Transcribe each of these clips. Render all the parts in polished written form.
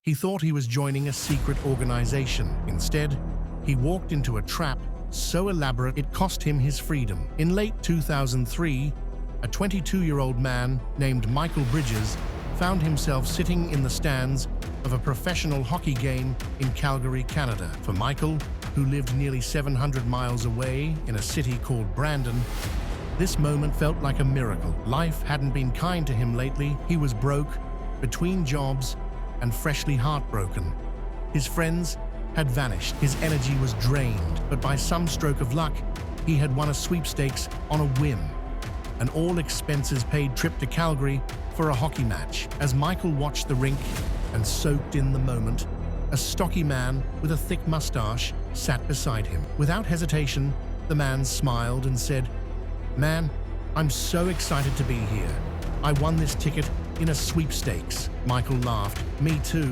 He thought he was joining a secret organization. Instead, he walked into a trap so elaborate it cost him his freedom. In late 2003, a 22-year-old man named Michael Bridges found himself sitting in the stands of a professional hockey game in Calgary, Canada. For Michael, who lived nearly 700 miles away in a city called Brandon, this moment felt like a miracle. Life hadn't been kind to him lately. He was broke, between jobs, and freshly heartbroken. His friends had vanished. His energy was drained, but by some stroke of luck, he had won a sweepstakes on a whim. An all-expenses-paid trip to Calgary for a hockey match. As Michael watched the rink and soaked in the moment, a stocky man with a thick mustache sat beside him. Without hesitation, the man smiled and said, "Man, I'm so excited to be here. I won this ticket in a sweepstakes." Michael laughed. "Me too."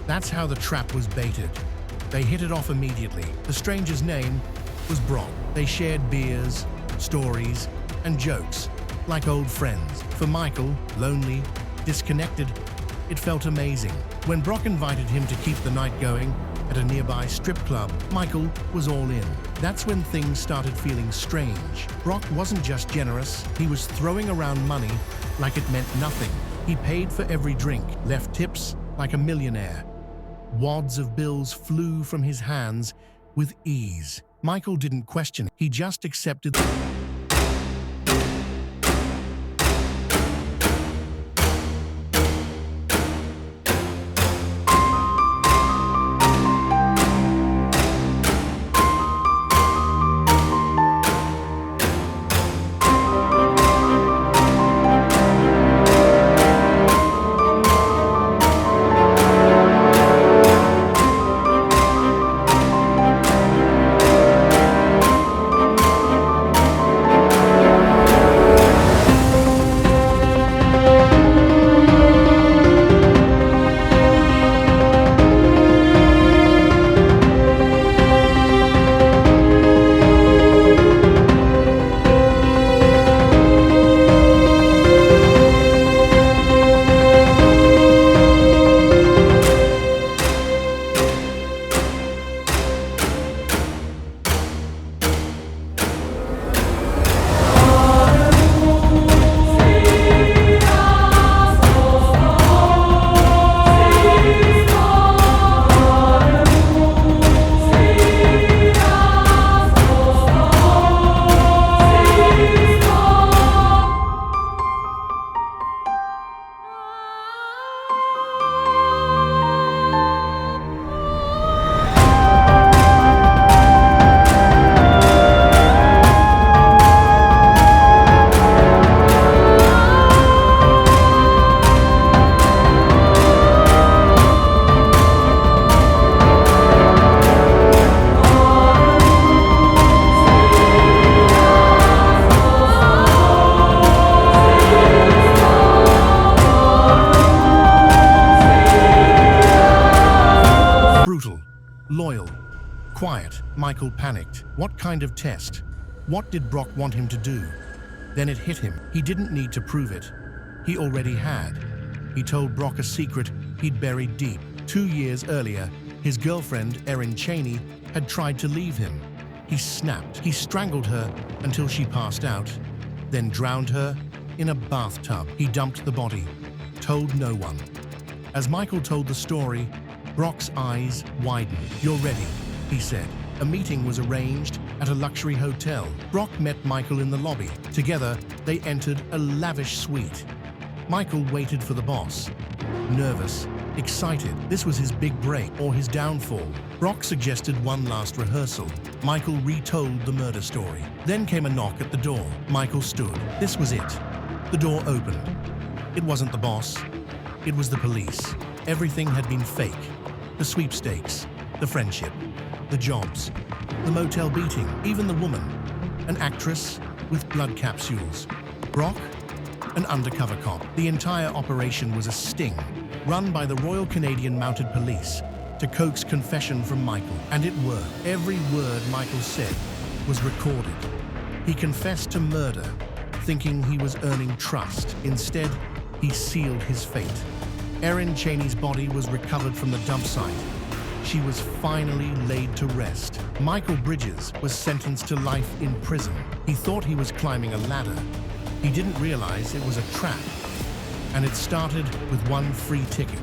That's how the trap was baited. They hit it off immediately. The stranger's name was Brock. They shared beers, stories, and jokes, like old friends. For Michael, lonely, disconnected, it felt amazing. When Brock invited him to keep the night going at a nearby strip club, Michael was all in. That's when things started feeling strange. Brock wasn't just generous, he was throwing around money like it meant nothing. He paid for every drink, left tips like a millionaire. Wads of bills flew from his hands with ease. Michael didn't question it, he just accepted. Loyal, quiet. Michael panicked. What kind of test? What did Brock want him to do? Then it hit him. He didn't need to prove it. He already had. He told Brock a secret he'd buried deep. 2 years earlier, his girlfriend, Erin Cheney, had tried to leave him. He snapped. He strangled her until she passed out, then drowned her in a bathtub. He dumped the body, told no one. As Michael told the story, Brock's eyes widened. "You're ready," he said. A meeting was arranged at a luxury hotel. Brock met Michael in the lobby. Together, they entered a lavish suite. Michael waited for the boss, nervous, excited. This was his big break or his downfall. Brock suggested one last rehearsal. Michael retold the murder story. Then came a knock at the door. Michael stood. This was it. The door opened. It wasn't the boss. It was the police. Everything had been fake. The sweepstakes, the friendship, the jobs, the motel beating, even the woman, an actress with blood capsules. Brock, an undercover cop. The entire operation was a sting, run by the Royal Canadian Mounted Police to coax confession from Michael. And it worked. Every word Michael said was recorded. He confessed to murder, thinking he was earning trust. Instead, he sealed his fate. Erin Cheney's body was recovered from the dump site. She was finally laid to rest. Michael Bridges was sentenced to life in prison. He thought he was climbing a ladder. He didn't realize it was a trap. And it started with one free ticket.